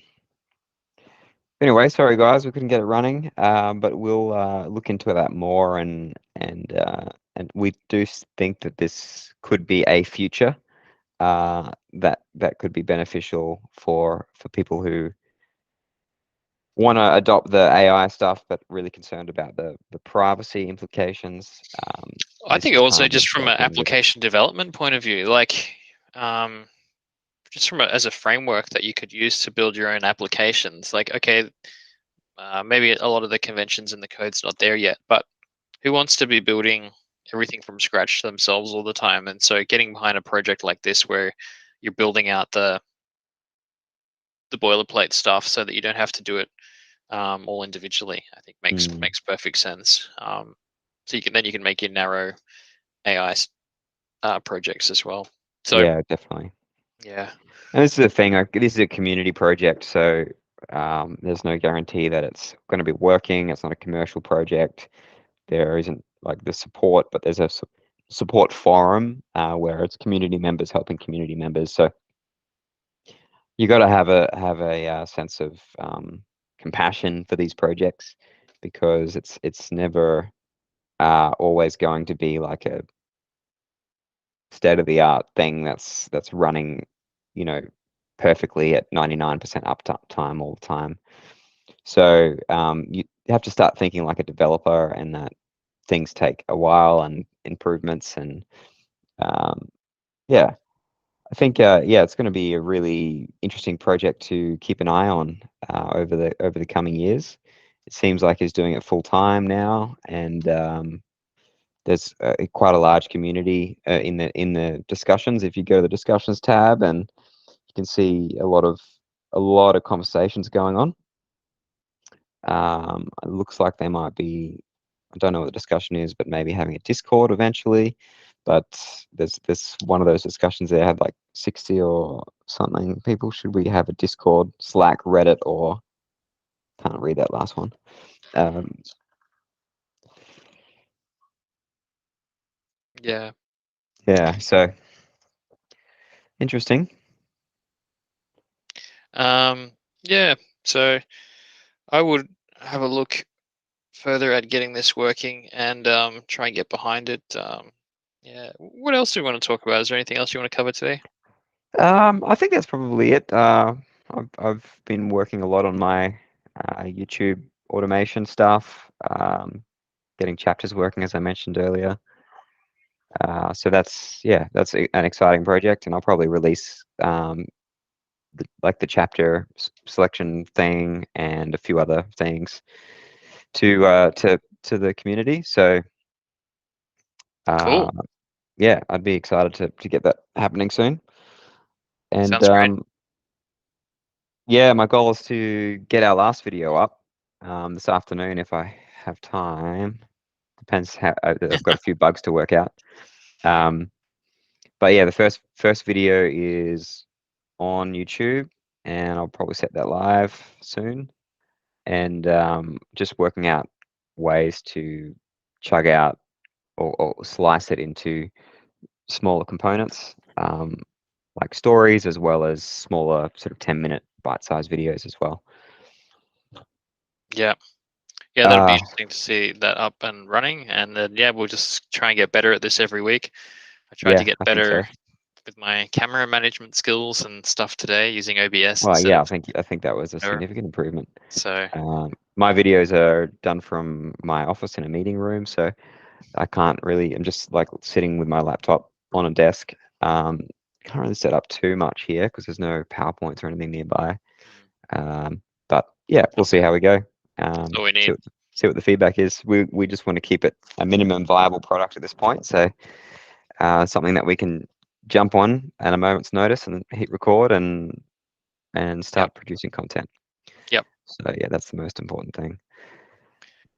Anyway, sorry guys, we couldn't get it running, but we'll look into that more, and we do think that this could be a future. that could be beneficial for people who want to adopt the AI stuff, but really concerned about the privacy implications. I This think is also kind of just from an helping with. application development point of view, like um, just from as a framework that you could use to build your own applications. Like, okay, maybe a lot of the conventions and the code's not there yet, but who wants to be building everything from scratch themselves all the time? And so getting behind a project like this where you're building out the boilerplate stuff so that you don't have to do it all individually, I think makes perfect sense. So you can make your narrow AI projects as well. So Yeah, definitely. yeah, And this is the thing. Like, this is a community project, so there's no guarantee that it's going to be working. It's not a commercial project. There isn't like the support, but there's a support forum where it's community members helping community members. So you got to have a sense of compassion for these projects, because it's never always going to be like a state of the art thing that's running, you know, perfectly at 99% uptime all the time. So you have to start thinking like a developer, and that things take a while and improvements, and um, yeah, I think yeah, it's going to be a really interesting project to keep an eye on over the coming years. It seems like he's doing it full time now, and there's quite a large community in the discussions. If you go to the discussions tab, and you can see a lot of conversations going on. It looks like they might be, I don't know what the discussion is, but maybe having a Discord eventually. But there's one of those discussions there had like 60 or something people. Should we have a Discord, Slack, Reddit, or can't read that last one? Um, yeah, yeah, so interesting. um, yeah. So I would have a look further at getting this working and try and get behind it. Yeah. What else do we want to talk about? Is there anything else you want to cover today? I think that's probably it. I've been working a lot on my YouTube automation stuff, getting chapters working, as I mentioned earlier. So that's, yeah, that's an exciting project, and I'll probably release like the chapter selection thing and a few other things to the community. So uh, Cool. yeah, I'd be excited to get that happening soon. And Sounds great. yeah, my goal is to get our last video up this afternoon if I have time. Depends how I've got a few bugs to work out. Um, but yeah, the first video is on YouTube, and I'll probably set that live soon. And just working out ways to chug out or slice it into smaller components, like stories, as well as smaller sort of 10-minute bite-sized videos as well. Yeah. Yeah, that would be Uh, interesting to see that up and running. And then, yeah, we'll just try and get better at this every week. I tried to yeah, get I think so. better with my camera management skills and stuff today using OBS Well, instead yeah, of I think that was a Error. significant improvement. So, My videos are done from my office in a meeting room, so I can't really. I'm just like sitting with my laptop on a desk. Can't really set up too much here because there's no PowerPoints or anything nearby. But yeah, we'll see how we go. that's all we See need. what the feedback is. We just want to keep it a minimum viable product at this point. So something that we can jump on at a moment's notice and hit record and Yep. start producing content. Yep. So yeah, that's the most important thing.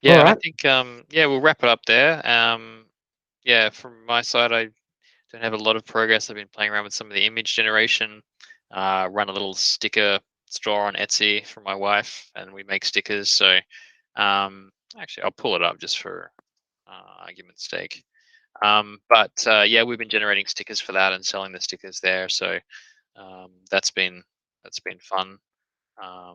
All Yeah, I right. think yeah, we'll wrap it up there. Yeah, from my side, I don't have a lot of progress. I've been playing around with some of the image generation. Run a little sticker store on Etsy for my wife, and we make stickers. So actually, I'll pull it up just for argument's sake. But yeah, we've been generating stickers for that and selling the stickers there. So that's been fun. I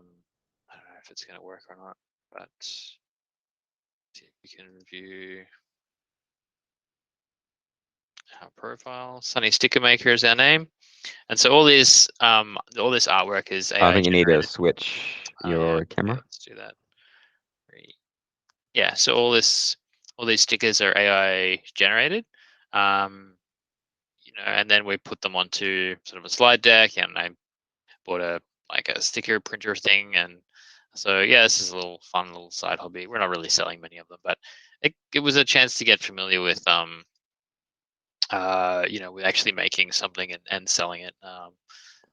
don't know if it's going to work or not, but see if we can view. Our profile. Sunny Sticker Maker is our name. And so all this artwork is I AI think you need to generated. switch Yeah, your camera. let's do that. Yeah, so all these stickers are AI generated. Um, and then we put them onto sort of a slide deck, and I bought a sticker printer thing, and so yeah, this is a little fun little side hobby. We're not really selling many of them, but it was a chance to get familiar with with actually making something and selling it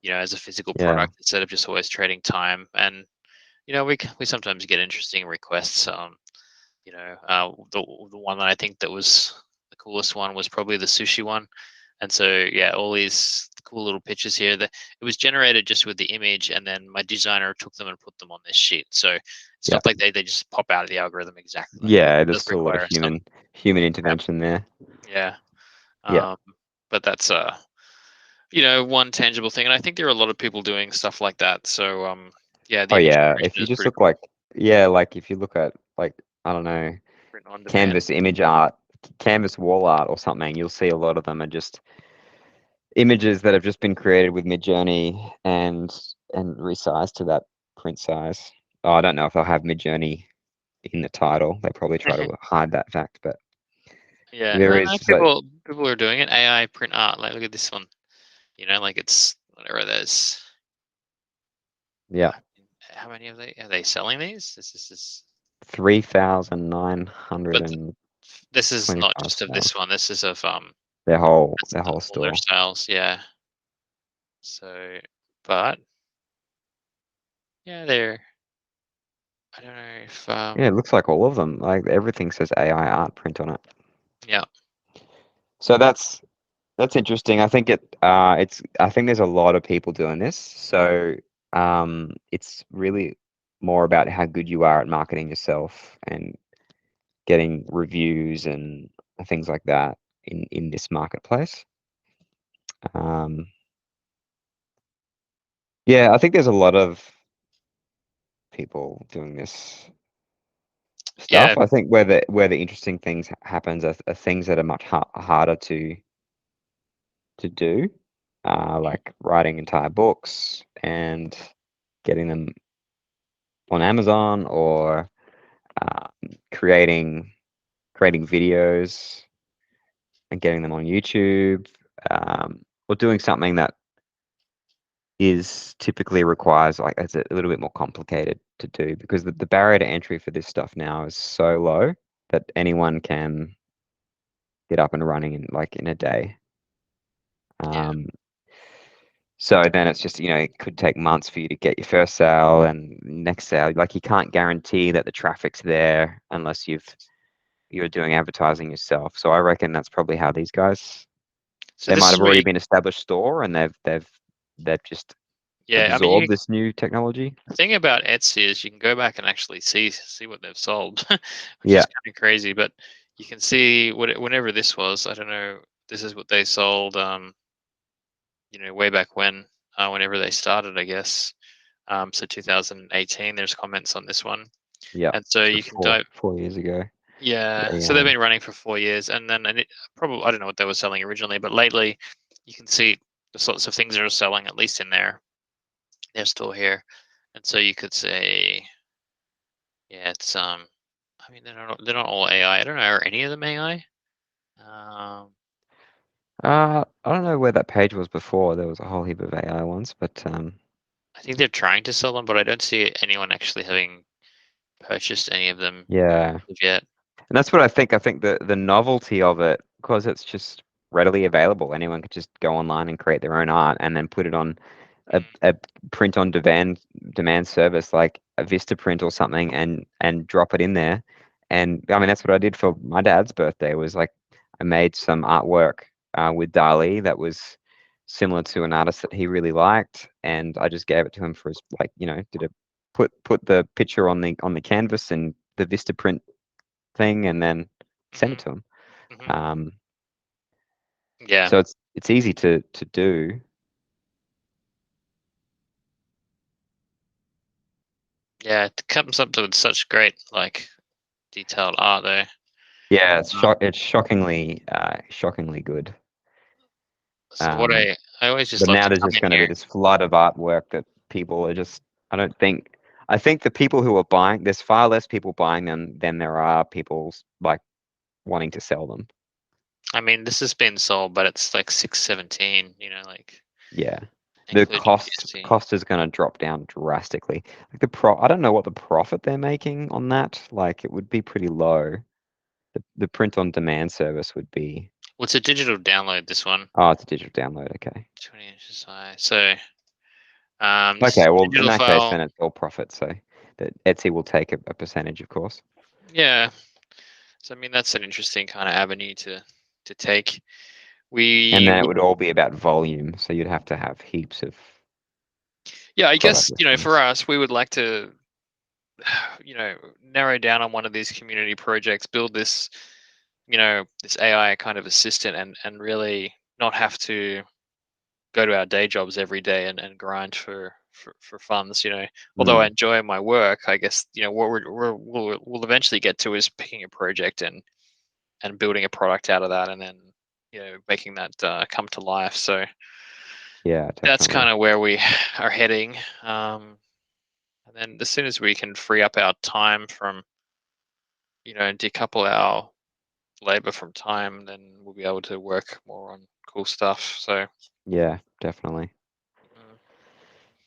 as a physical Yeah, product instead of just always trading time. And we sometimes get interesting requests. The one that I think that was the coolest one was probably the sushi one. And so yeah, all these cool little pictures here. That it was generated just with the image, and then my designer took them and put them on this sheet. So it's yeah, not like they just pop out of the algorithm exactly like that. yeah. It There's does still a lot of require some human prep. intervention there. Yeah. Yeah. Um, but that's one tangible thing, and I think there are a lot of people doing stuff like that. So yeah, the Oh image yeah. If generation you is just pretty look cool. like, yeah, like if you look at like, I don't know, Print on demand. canvas image art, canvas wall art or something, you'll see a lot of them are just images that have just been created with Midjourney and resized to that print size. Oh, I don't know if they'll have Midjourney in the title. They probably try to hide that fact, but Yeah, there no, is no, so people are doing it. AI print art. Like, look at this one. Like it's whatever. There's yeah, how many are they selling these? This is 3,900 but and this is not 25 just of sales. this one. This is of Their whole that's their whole all their store. styles. Yeah. So, but yeah, they're. I don't know if Yeah, it looks like all of them. Like everything says AI art print on it. yeah, So that's interesting. I think I think there's a lot of people doing this. So it's really more about how good you are at marketing yourself and getting reviews and things like that in this marketplace. Um, yeah, I think there's a lot of people doing this yeah, stuff. I think where the interesting things happens are things that are much harder to do, like writing entire books and getting them on Amazon or creating videos and getting them on YouTube, or doing something that is typically requires like it's a little bit more complicated to do because the barrier to entry for this stuff now is so low that anyone can get up and running in a day. yeah. So then it's just, it could take months for you to get your first sale and next sale. Like you can't guarantee that the traffic's there unless you're doing advertising yourself. So I reckon that's probably how these guys, So they this might is have where already you been established store and they've just yeah. I mean, absorbed this new technology. the thing about Etsy is you can go back and actually see what they've sold, which Yeah. is kind of crazy. But you can see whenever this was. I don't know. This is what they sold. Way back when, whenever they started, I guess. So 2018. There's comments on this one, Yeah. and so So you can dive. 4 years ago. Yeah. They So they've been running for 4 years, and then probably I don't know what they were selling originally, but lately you can see the sorts of things they're selling, at least in their store here, and so you could say. Yeah, it's I mean they're not all AI. I don't know, are any of them AI? I don't know where that page was before. There was a whole heap of AI ones, but I think they're trying to sell them, but I don't see anyone actually having purchased any of them yeah. yet. And that's what I think. I think the novelty of it, because it's just readily available. Anyone could just go online and create their own art and then put it on Mm, a print on demand service like a Vistaprint or something and drop it in there. And I mean that's what I did for my dad's birthday was like I made some artwork with Dali that was similar to an artist that he really liked, and I just gave it to him for his like did a put the picture on the canvas and the Vistaprint thing and then send it mhm, to him. mhm. Um, Yeah, so it's easy to do. yeah, it comes up with such great like detailed art there. Yeah, Um, it's shockingly good. So what Um, I always just but love now to there's come just in going to be here. this flood of artwork that people are just. I think the people who are buying, there's far less people buying them than there are people like wanting to sell them. I mean, this has been sold, but it's like 617. Like Yeah. The including the GST. cost is going to drop down drastically. Like I don't know what the profit they're making on that. Like it would be pretty low. The print on demand service would be. Well, it's a digital download. This one, Oh, it's a digital download. Okay. 20 inches high. So this is Okay. a Well, in digital that case, file. then it's all profit. So that Etsy will take a percentage, of course. Yeah. So I mean, that's an interesting kind of avenue to take. And We then it would, would all be about volume. So you'd have to have heaps of yeah, I product guess for listings. us, we would like to, narrow down on one of these community projects, build this, this AI kind of assistant, and really not have to go to our day jobs every day and grind for funds. Although I Mm, enjoy my work, I guess what we'll eventually get to is picking a project and building a product out of that, and then making that come to life. So yeah, that's kind definitely. of where we are heading. And then as soon as we can free up our time from and decouple our labor from time, then we'll be able to work more on cool stuff. So Yeah, definitely. mm,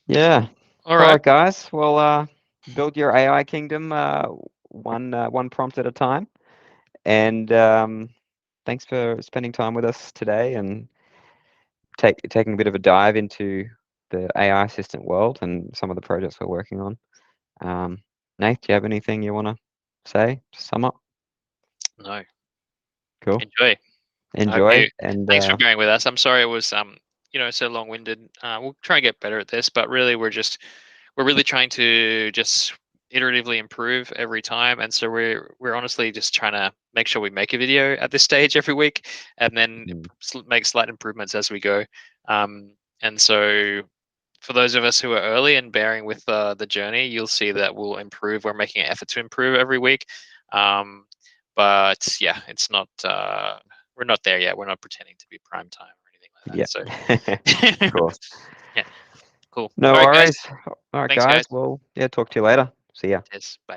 Yeah. all All right. right, guys. Well, build your AI kingdom one prompt at a time. And thanks for spending time with us today and taking a bit of a dive into the AI assistant world and some of the projects we're working on. Um, Nate, do you have anything you want to say to sum up? No, Cool. enjoy. I hope Enjoy. you. And Thanks for bearing with us. I'm sorry it was so long-winded. We'll try and get better at this, but really we're really trying to just iteratively improve every time, and so we're honestly just trying to make sure we make a video at this stage every week, and then mm, make slight improvements as we go. And so for those of us who are early and bearing with the journey, you'll see that we'll improve. We're making an effort to improve every week. Um, but yeah, it's not. We're not there yet. We're not pretending to be prime time or anything like yeah. that. Of So course. yeah, cool. No All right, guys. worries. All right, Thanks, guys. guys. Well, yeah, talk to you later. See ya. Cheers. Bye.